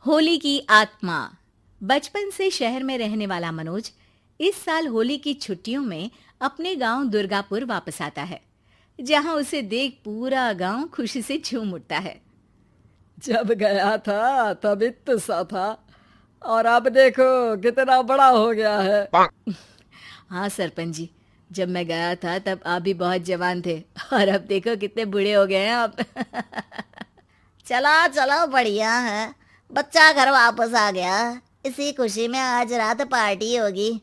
होली की आत्मा। बचपन से शहर में रहने वाला मनोज इस साल होली की छुट्टियों में अपने गांव दुर्गापुर वापस आता है, जहां उसे देख पूरा गांव खुशी से झूम उठता है। जब गया था तब इतना सा था और अब देखो कितना बड़ा हो गया है। हाँ सरपंच जी, जब मैं गया था तब आप भी बहुत जवान थे और अब देखो कितने बूढ़े हो गए हैं आप। चलो चलो बढ़िया है। बच्चा घर वापस आ गया। इसी खुशी में आज रात पार्टी होगी।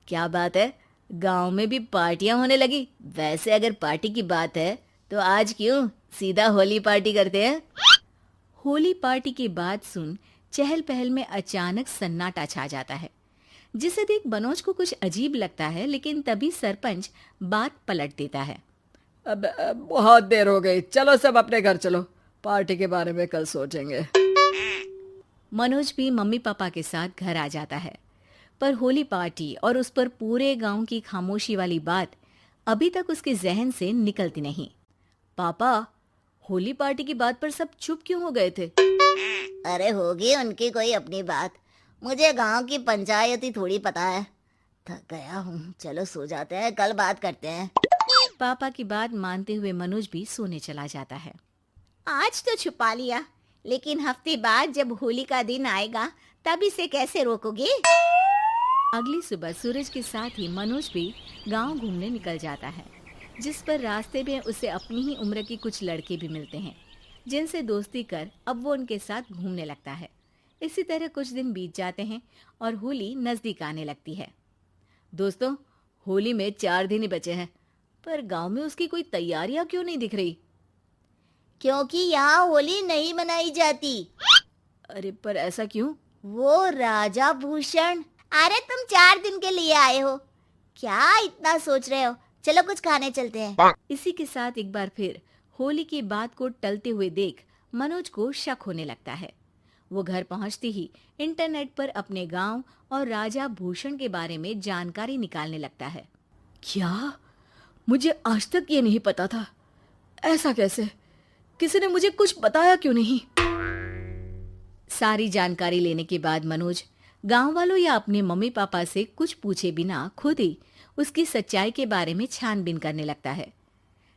क्या बात है, गांव में भी पार्टियां होने लगी। वैसे अगर पार्टी की बात है तो आज क्यों सीधा होली पार्टी करते हैं। होली पार्टी की बात सुन चहल पहल में अचानक सन्नाटा छा जाता है, जिसे देख मनोज को कुछ अजीब लगता है, लेकिन तभी सरपंच बात पलट देता है। अब बहुत देर हो गई, चलो सब अपने घर चलो, पार्टी के बारे में कल सोचेंगे। मनोज भी मम्मी पापा के साथ घर आ जाता है, पर होली पार्टी और उस पर पूरे गांव की खामोशी वाली बात अभी तक उसके जहन से निकलती नहीं। पापा, होली पार्टी की बात पर सब चुप क्यों हो गए थे। अरे होगी उनकी कोई अपनी बात। मुझे गांव की पंचायत ही थोड़ी पता है। थक गया हूँ, चलो सो जाते हैं, कल बात करते हैं। पापा की बात मानते हुए मनोज भी सोने चला जाता है। आज तो छुपा लिया, लेकिन हफ्ते बाद जब होली का दिन आएगा तब इसे कैसे रोकोगे। अगली सुबह सूरज के साथ ही मनोज भी गांव घूमने निकल जाता है, जिस पर रास्ते में उसे अपनी ही उम्र के कुछ लड़के भी मिलते हैं, जिनसे दोस्ती कर अब वो उनके साथ घूमने लगता है। इसी तरह कुछ दिन बीत जाते हैं और होली नजदीक आने लगती है। दोस्तों, होली में 4 दिन ही बचे हैं, पर गांव में उसकी कोई तैयारियां क्यों नहीं दिख रही। क्योंकि यहाँ होली नहीं मनाई जाती। अरे पर ऐसा क्यों। वो राजा भूषण। अरे तुम 4 दिन के लिए आए हो, क्या इतना सोच रहे हो। चलो कुछ खाने चलते हैं। इसी के साथ एक बार फिर होली की बात को टलते हुए देख मनोज को शक होने लगता है। वो घर पहुंचते ही इंटरनेट पर अपने गांव और राजा भूषण के बारे में जानकारी निकालने लगता है। क्या? मुझे आज तक ये नहीं पता था। ऐसा कैसे? किसी ने मुझे कुछ बताया क्यों नहीं? सारी जानकारी लेने के बाद मनोज गांव वालों या अपने मम्मी पापा से कुछ पूछे बिना खुद ही उसकी सच्चाई के बारे में छानबीन करने लगता है,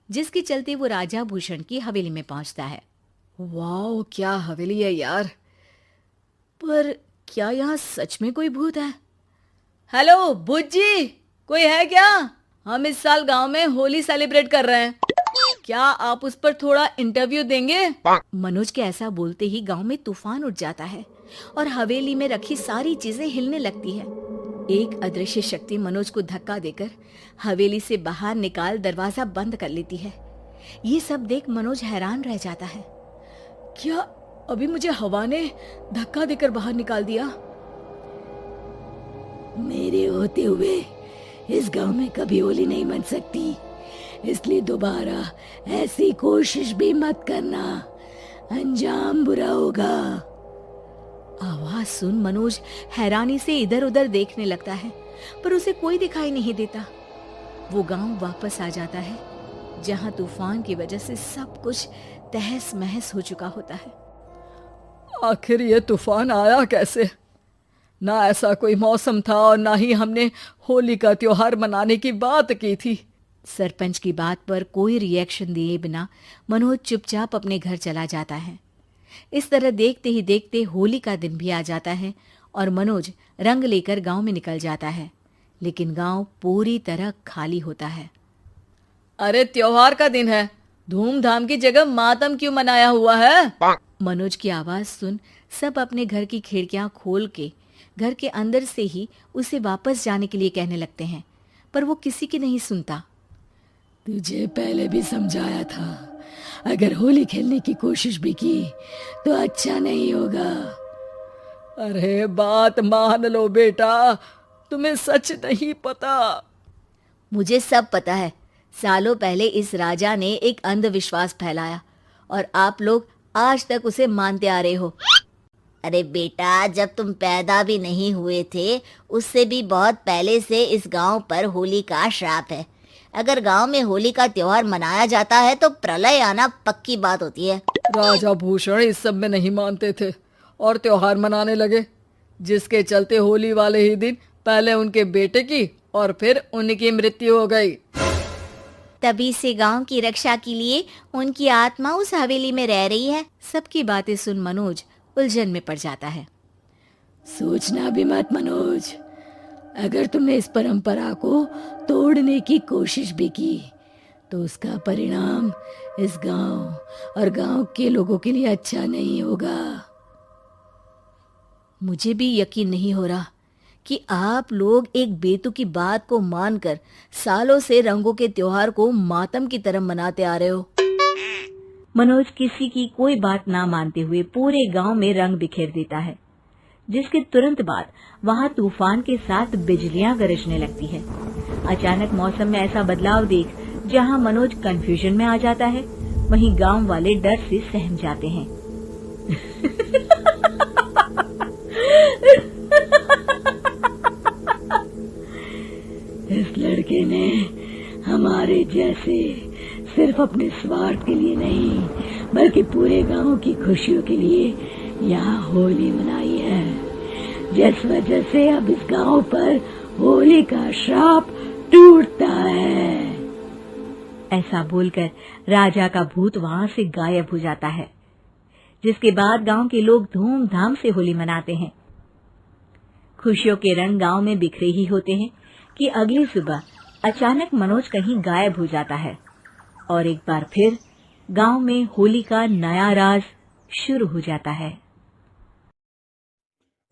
जिसके चलते वो राजा भूषण की हवेली में पहुंचता है। वाह, क्या हवेली है यार। पर क्या यहाँ सच में कोई भूत है? हेलो भूत जी, कोई है क्या? हम इस साल गांव में होली सेलिब्रेट कर रहे हैं, क्या आप उस पर थोड़ा इंटरव्यू देंगे? मनोज के ऐसा बोलते ही गांव में तूफान उठ जाता है और हवेली में रखी सारी चीजें हिलने लगती है। एक अदृश्य शक्ति मनोज को धक्का देकर हवेली से बाहर निकाल दरवाजा बंद कर लेती है। ये सब देख मनोज हैरान रह जाता है। क्या अभी मुझे हवा ने धक्का देकर बाहर निकाल दिया? मेरे होते हुए इस गांव में कभी होली नहीं मन सकती, इसलिए दोबारा ऐसी कोशिश भी मत करना, अंजाम बुरा होगा। आवाज सुन मनोज हैरानी से इधर उधर देखने लगता है, पर उसे कोई दिखाई नहीं देता। वो गांव वापस आ जाता है, जहां तूफान की वजह से सब कुछ तहस महस हो चुका होता है। आखिर ये तूफान आया कैसे? ना ऐसा कोई मौसम था और ना ही हमने होली का त्योहार मनाने की बात की थी। सरपंच की बात पर कोई रिएक्शन दिए बिना मनोज चुपचाप अपने घर चला जाता है। इस तरह देखते ही देखते होली का दिन भी आ जाता है और मनोज रंग लेकर गांव में निकल जाता है, लेकिन गांव पूरी तरह खाली होता है। अरे त्योहार का दिन है, धूमधाम की जगह मातम क्यों मनाया हुआ है? मनोज की आवाज सुन सब अपने घर की खिड़कियां खोल के घर के अंदर से ही उसे वापस जाने के लिए कहने लगते हैं, पर वो किसी की नहीं सुनता। तुझे पहले भी समझाया था, अगर होली खेलने की कोशिश भी की तो अच्छा नहीं होगा। अरे बात मान लो बेटा, तुम्हें सच नहीं पता। मुझे सब पता है। सालों पहले इस राजा ने एक अंधविश्वास फैलाया और आप लोग आज तक उसे मानते आ रहे हो। अरे बेटा, जब तुम पैदा भी नहीं हुए थे उससे भी बहुत पहले से इस गांव पर होली का श्राप है। अगर गांव में होली का त्योहार मनाया जाता है तो प्रलय आना पक्की बात होती है। राजा भूषण इस सब में नहीं मानते थे और त्योहार मनाने लगे, जिसके चलते होली वाले ही दिन पहले उनके बेटे की और फिर उनकी मृत्यु हो गई। तभी से गांव की रक्षा के लिए उनकी आत्मा उस हवेली में रह रही है। सबकी बातें सुन मनोज उलझन में पड़ जाता है। सोचना भी मत मनोज, अगर तुमने इस परंपरा को तोड़ने की कोशिश भी की तो उसका परिणाम इस गांव और गांव के लोगों के लिए अच्छा नहीं होगा। मुझे भी यकीन नहीं हो रहा कि आप लोग एक बेतुकी बात को मानकर सालों से रंगों के त्योहार को मातम की तरह मनाते आ रहे हो। मनोज किसी की कोई बात ना मानते हुए पूरे गांव में रंग बिखेर देता है, जिसके तुरंत बाद वहां तूफान के साथ बिजलियां गरजने लगती है। अचानक मौसम में ऐसा बदलाव देख जहां मनोज कंफ्यूजन में आ जाता है, वहीं गांव वाले डर से सहम जाते हैं। इस लड़के ने हमारे जैसे सिर्फ अपने स्वार्थ के लिए नहीं बल्कि पूरे गांव की खुशियों के लिए यहाँ होली मनाई है, जिस वजह से अब इस गांव पर होली का श्राप टूटता है। ऐसा बोलकर राजा का भूत वहां से गायब हो जाता है, जिसके बाद गांव के लोग धूमधाम से होली मनाते हैं। खुशियों के रंग गांव में बिखरे ही होते हैं कि अगली सुबह अचानक मनोज कहीं गायब हो जाता है और एक बार फिर गांव में होली का नया राज शुरू हो जाता है।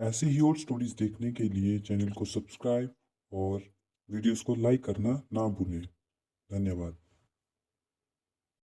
ऐसे ही और स्टोरीज देखने के लिए चैनल को सब्सक्राइब और वीडियोस को लाइक करना ना भूलें। धन्यवाद।